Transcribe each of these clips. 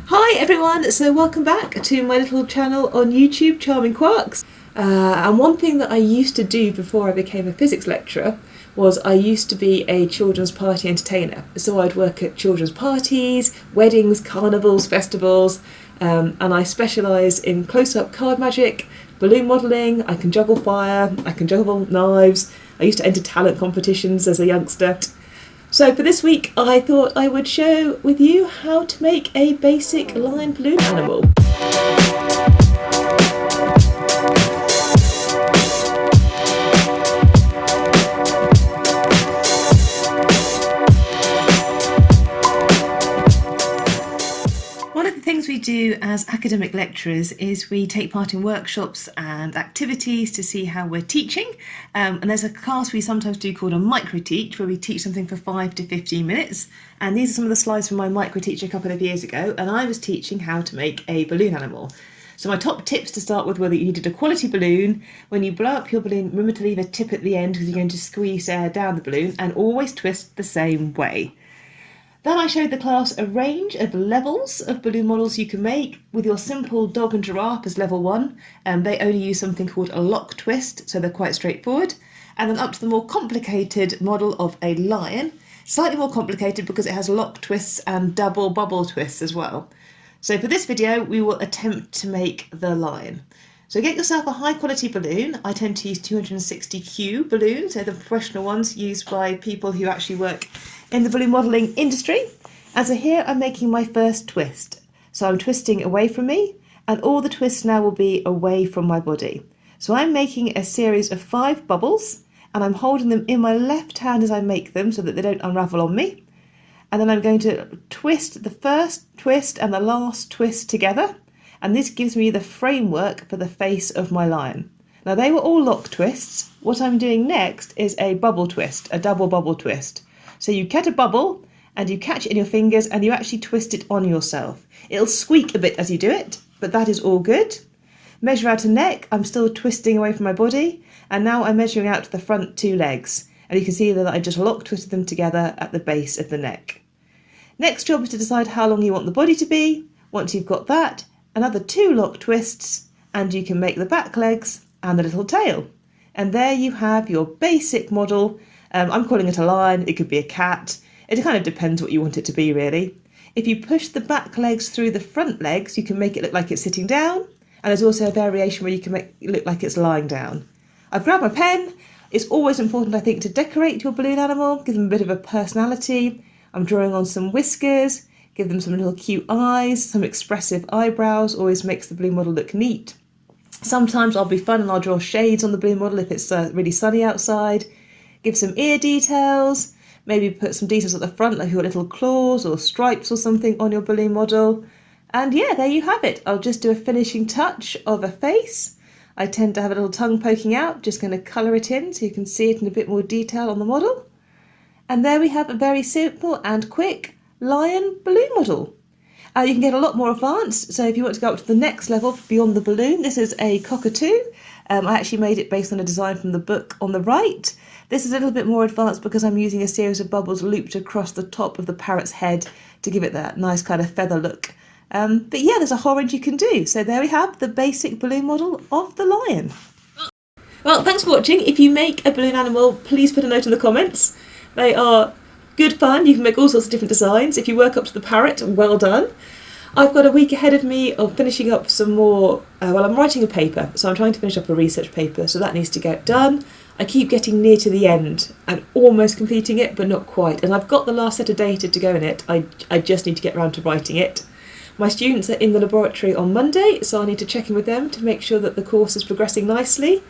Hi everyone, so welcome back to my little channel on YouTube, Charming Quarks. And one thing that I used to do before I became a physics lecturer was I used to be a children's party entertainer. So I'd work at children's parties, weddings, carnivals, festivals, and I specialise in close-up card magic, balloon modelling. I can juggle fire, I can juggle knives. I used to enter talent competitions as a youngster. So for this week I thought I would share with you how to make a basic lion balloon animal. One of the things we do as academic lecturers is we take part in workshops and activities to see how we're teaching. And there's a class we sometimes do called a Microteach, where we teach something for 5 to 15 minutes. And these are some of the slides from my Microteach a couple of years ago, and I was teaching how to make a balloon animal. So my top tips to start with were that you needed a quality balloon. When you blow up your balloon, remember to leave a tip at the end because you're going to squeeze air down the balloon, and always twist the same way. Then I showed the class a range of levels of balloon models you can make, with your simple dog and giraffe as level 1. They only use something called a lock twist, so they're quite straightforward. And then up to the more complicated model of a lion, slightly more complicated because it has lock twists and double bubble twists as well. So for this video, we will attempt to make the lion. So get yourself a high quality balloon. I tend to use 260Q balloons, they're the professional ones used by people who actually work in the balloon modelling industry. And so here I'm making my first twist. So I'm twisting away from me, and all the twists now will be away from my body. So I'm making a series of 5 bubbles, and I'm holding them in my left hand as I make them so that they don't unravel on me. And then I'm going to twist the first twist and the last twist together, and this gives me the framework for the face of my lion. Now they were all lock twists. What I'm doing next is a bubble twist, a double bubble twist. So you get a bubble and you catch it in your fingers and you actually twist it on yourself. It'll squeak a bit as you do it, but that is all good. Measure out a neck. I'm still twisting away from my body, and now I'm measuring out the front 2 legs, and you can see that I just lock twisted them together at the base of the neck. Next job is to decide how long you want the body to be. Once you've got that, another 2 lock twists, and you can make the back legs and the little tail. And there you have your basic model. I'm calling it a lion, it could be a cat. It kind of depends what you want it to be, really. If you push the back legs through the front legs, you can make it look like it's sitting down. And there's also a variation where you can make it look like it's lying down. I've grabbed my pen. It's always important, I think, to decorate your balloon animal, give them a bit of a personality. I'm drawing on some whiskers, give them some little cute eyes, some expressive eyebrows, always makes the balloon model look neat. Sometimes I'll be fun and I'll draw shades on the balloon model if it's really sunny outside. Give some ear details, maybe put some details at the front like your little claws or stripes or something on your balloon model. And yeah, there you have it. I'll just do a finishing touch of a face. I tend to have a little tongue poking out, just going to colour it in so you can see it in a bit more detail on the model. And there we have a very simple and quick lion balloon model. You can get a lot more advanced, so if you want to go up to the next level beyond the balloon, this is a cockatoo. I actually made it based on a design from the book on the right. This is a little bit more advanced because I'm using a series of bubbles looped across the top of the parrot's head to give it that nice kind of feather look. But yeah, there's a whole range you can do. So there we have the basic balloon model of the lion. Well, thanks for watching. If you make a balloon animal, please put a note in the comments. They are good fun. You can make all sorts of different designs. If you work up to the parrot, well done. I've got a week ahead of me of finishing up some more, I'm writing a paper, so I'm trying to finish up a research paper, so that needs to get done. I keep getting near to the end and almost completing it, but not quite. And I've got the last set of data to go in it. I just need to get around to writing it. My students are in the laboratory on Monday, so I need to check in with them to make sure that the course is progressing nicely.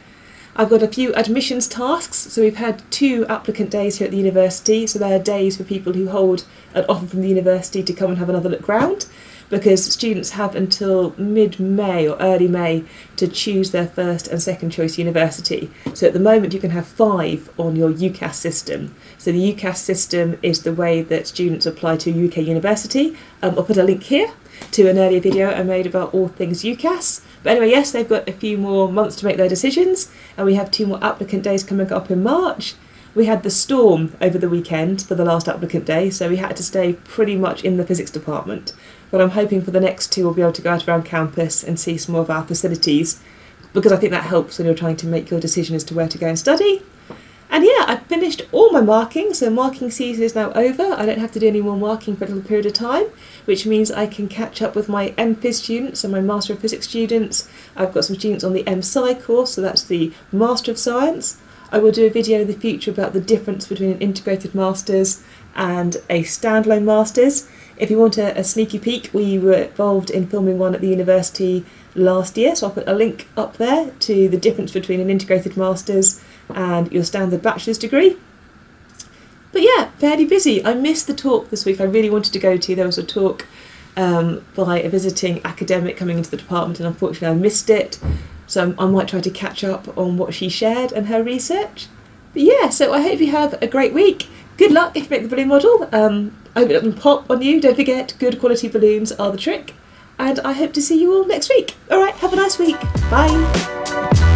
I've got a few admissions tasks, so we've had 2 applicant days here at the university, so there are days for people who hold an offer from the university to come and have another look round, because students have until mid-May or early May to choose their first and second choice university. So at the moment you can have 5 on your UCAS system. So the UCAS system is the way that students apply to a UK university. I'll put a link here to an earlier video I made about all things UCAS. But anyway, yes, they've got a few more months to make their decisions, and we have 2 more applicant days coming up in March. We had the storm over the weekend for the last applicant day, so we had to stay pretty much in the physics department. but I'm hoping for the next two we'll be able to go out around campus and see some more of our facilities, because I think that helps when you're trying to make your decision as to where to go and study. And yeah, I've finished all my marking, so marking season is now over. I don't have to do any more marking for a little period of time, which means I can catch up with my MPhys students and my Master of Physics students. I've got some students on the MSci course, so that's the Master of Science. I will do a video in the future about the difference between an integrated Masters and a standalone Masters. If you want a sneaky peek, we were involved in filming one at the university last year, so I'll put a link up there to the difference between an integrated Masters and your standard bachelor's degree. But yeah, fairly busy. I missed the talk this week I really wanted to go to. There was a talk by a visiting academic coming into the department, and unfortunately I missed it, so I might try to catch up on what she shared and her research. But yeah, so I hope you have a great week. Good luck if you make the balloon model. I hope it doesn't pop on you. Don't forget, good quality balloons are the trick. And I hope to see you all next week. Alright, have a nice week. Bye.